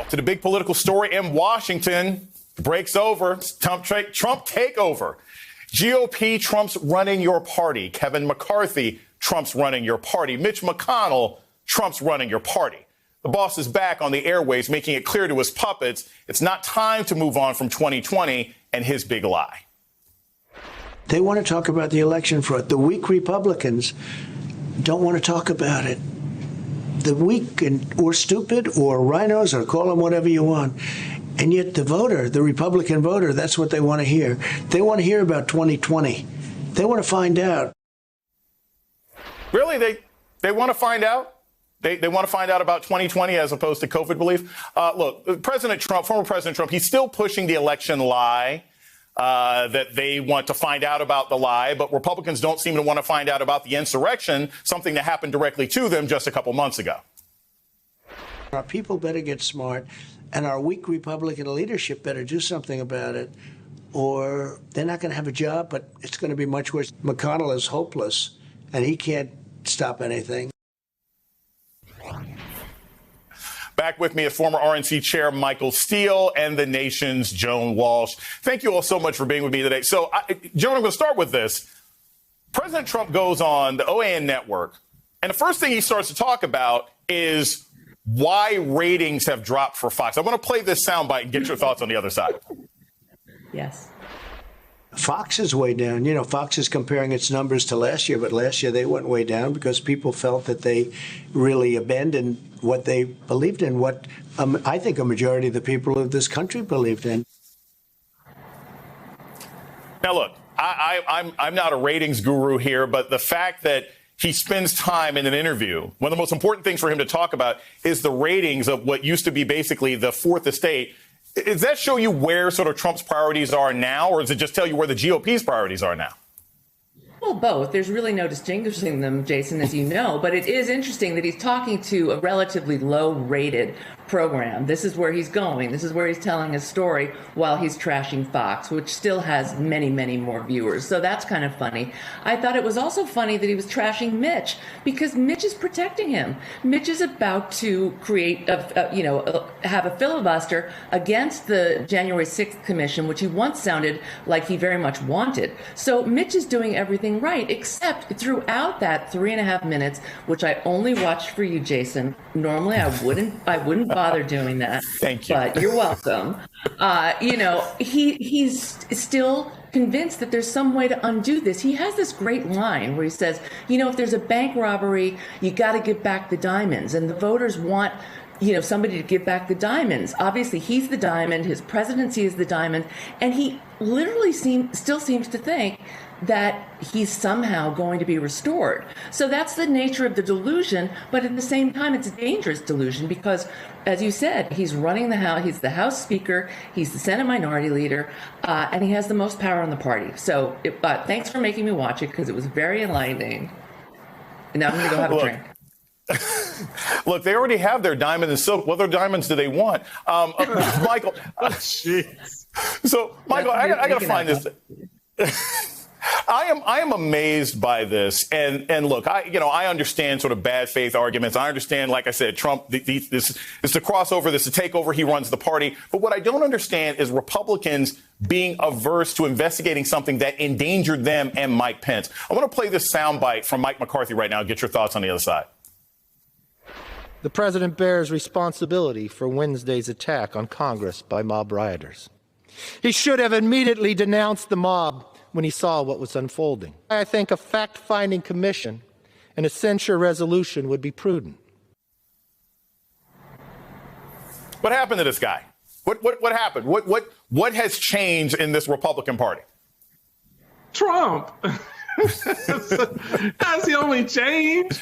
to the big political story in Washington. The break's over. Trump takeover. GOP, Trump's running your party. Kevin McCarthy, Trump's running your party. Mitch McConnell, Trump's running your party. The boss is back on the airways, making it clear to his puppets it's not time to move on from 2020 and his big lie. They want to talk about the election fraud. The weak Republicans don't want to talk about it. The weak or stupid or rhinos, or call them whatever you want. And yet the voter, the Republican voter, that's what they want to hear. They want to hear about 2020. They want to find out. Really? They want to find out? They want to find out about 2020 as opposed to COVID belief? Look, President Trump, former President Trump, he's still pushing the election lie, that they want to find out about the lie. But Republicans don't seem to want to find out about the insurrection, something that happened directly to them just a couple months ago. Our people better get smart, and our weak Republican leadership better do something about it, or they're not going to have a job, but it's going to be much worse. McConnell is hopeless, and he can't stop anything. Back with me is former RNC chair Michael Steele and the Nation's Joan Walsh. Thank you all so much for being with me today. So, Joan, I'm going to start with this. President Trump goes on the OAN network, and the first thing he starts to talk about is why ratings have dropped for Fox. I want to play this soundbite and get your thoughts on the other side. Yes. Fox is way down. You know, Fox is comparing its numbers to last year, but last year they went way down because people felt that they really abandoned what they believed in, what I think a majority of the people of this country believed in. Now, look, I'm not a ratings guru here, but the fact that he spends time in an interview, one of the most important things for him to talk about is the ratings of what used to be basically the fourth estate. Does that show you where sort of Trump's priorities are now, or does it just tell you where the GOP's priorities are now? Well, both. There's really no distinguishing them, Jason, as you know. But it is interesting that he's talking to a relatively low-rated program. This is where he's going. This is where he's telling his story while he's trashing Fox, which still has many, many more viewers. So that's kind of funny. I thought it was also funny that he was trashing Mitch because Mitch is protecting him. Mitch is about to create, have a filibuster against the January 6th commission, which he once sounded like he very much wanted. So Mitch is doing everything right, except throughout that 3.5 minutes, which I only watched for you, Jason. Normally I wouldn't bother doing that. Thank you. But you're welcome. He's still convinced that there's some way to undo this. He has this great line where he says, if there's a bank robbery, you got to give back the diamonds. And the voters want, somebody to give back the diamonds. Obviously, he's the diamond. His presidency is the diamond. And he literally still seems to think that he's somehow going to be restored. So that's the nature of the delusion, but at the same time, it's a dangerous delusion because, as you said, he's running the House, he's the House Speaker, he's the Senate Minority Leader, and he has the most power in the party. So thanks for making me watch it because it was very enlightening. And now I'm going to go have a drink. Look, they already have their diamond and silk. What other diamonds do they want? Michael. So, Michael, I got to find this. I am amazed by this. And look, I understand sort of bad faith arguments. I understand, like I said, Trump, this is the crossover, this is the takeover. He runs the party. But what I don't understand is Republicans being averse to investigating something that endangered them and Mike Pence. I want to play this soundbite from Mike McCarthy right now. Get your thoughts on the other side. The president bears responsibility for Wednesday's attack on Congress by mob rioters. He should have immediately denounced the mob when he saw what was unfolding. I think a fact-finding commission and a censure resolution would be prudent. What happened to this guy? What happened? What has changed in this Republican Party? Trump. That's the only change.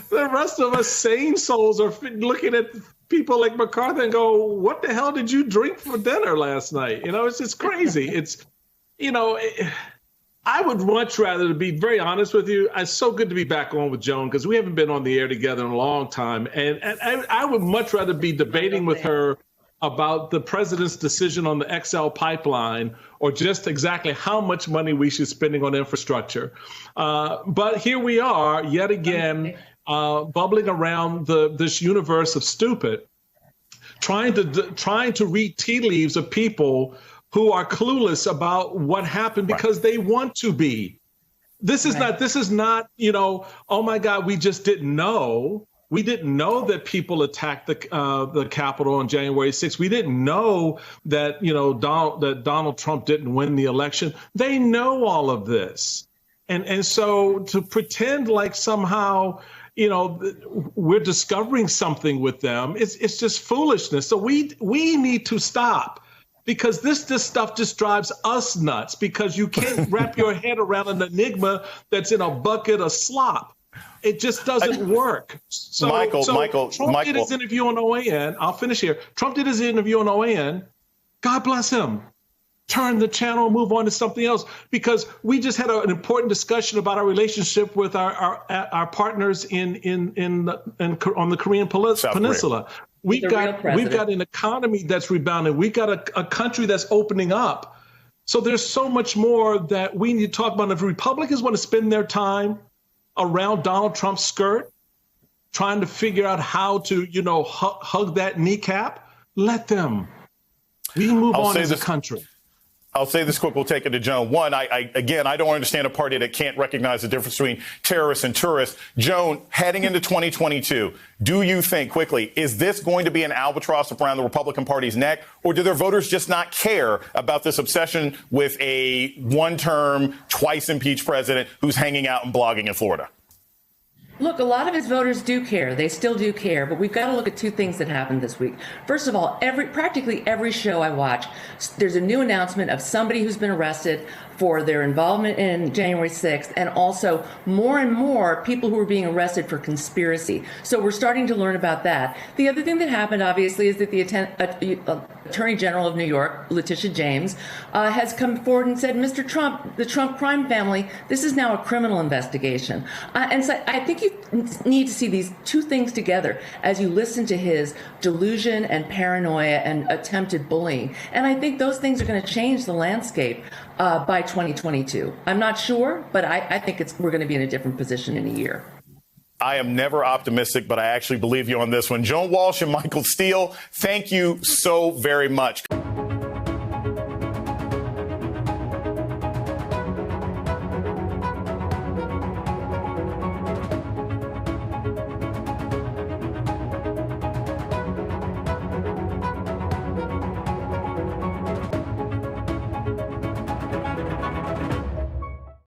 The rest of us sane souls are looking at people like McCarthy and go, what the hell did you drink for dinner last night? It's just crazy. I would much rather, to be very honest with you, it's so good to be back on with Joan because we haven't been on the air together in a long time. And I would much rather be debating with her about the president's decision on the XL pipeline or just exactly how much money we should be spending on infrastructure. But here we are yet again bubbling around this universe of stupid. trying to read tea leaves of people who are clueless about what happened because they want to be. This is not, oh my God, we just didn't know. We didn't know that people attacked the Capitol on January 6th. We didn't know that, Donald Trump didn't win the election. They know all of this. And so to pretend like somehow, we're discovering something with them, it's just foolishness. So we need to stop. Because this stuff just drives us nuts because you can't wrap your head around an enigma that's in a bucket of slop. It just doesn't work. So Trump did his interview on OAN. I'll finish here. Trump did his interview on OAN. God bless him. Turn the channel, move on to something else, because we just had an important discussion about our relationship with our partners on the Korean Peninsula. We've got an economy that's rebounding. We've got a country that's opening up. So there's so much more that we need to talk about. If Republicans want to spend their time around Donald Trump's skirt, trying to figure out how to, hug that kneecap, let them. We move on as a country. I'll say this quick. We'll take it to Joan. One, I don't understand a party that can't recognize the difference between terrorists and tourists. Joan, heading into 2022, do you think, quickly, is this going to be an albatross around the Republican Party's neck, or do their voters just not care about this obsession with a one-term, twice-impeached president who's hanging out and blogging in Florida? Look, a lot of his voters do care. They still do care. But we've got to look at two things that happened this week. First of all, practically every show I watch, there's a new announcement of somebody who's been arrested for their involvement in January 6th, and also more and more people who are being arrested for conspiracy. So we're starting to learn about that. The other thing that happened, obviously, is that the Attorney General of New York, Letitia James, has come forward and said, Mr. Trump, the Trump crime family, this is now a criminal investigation. And so I think you need to see these two things together as you listen to his delusion and paranoia and attempted bullying. And I think those things are going to change the landscape by 2022. I'm not sure, but I think we're going to be in a different position in a year. I am never optimistic, but I actually believe you on this one. Joan Walsh and Michael Steele, thank you so very much.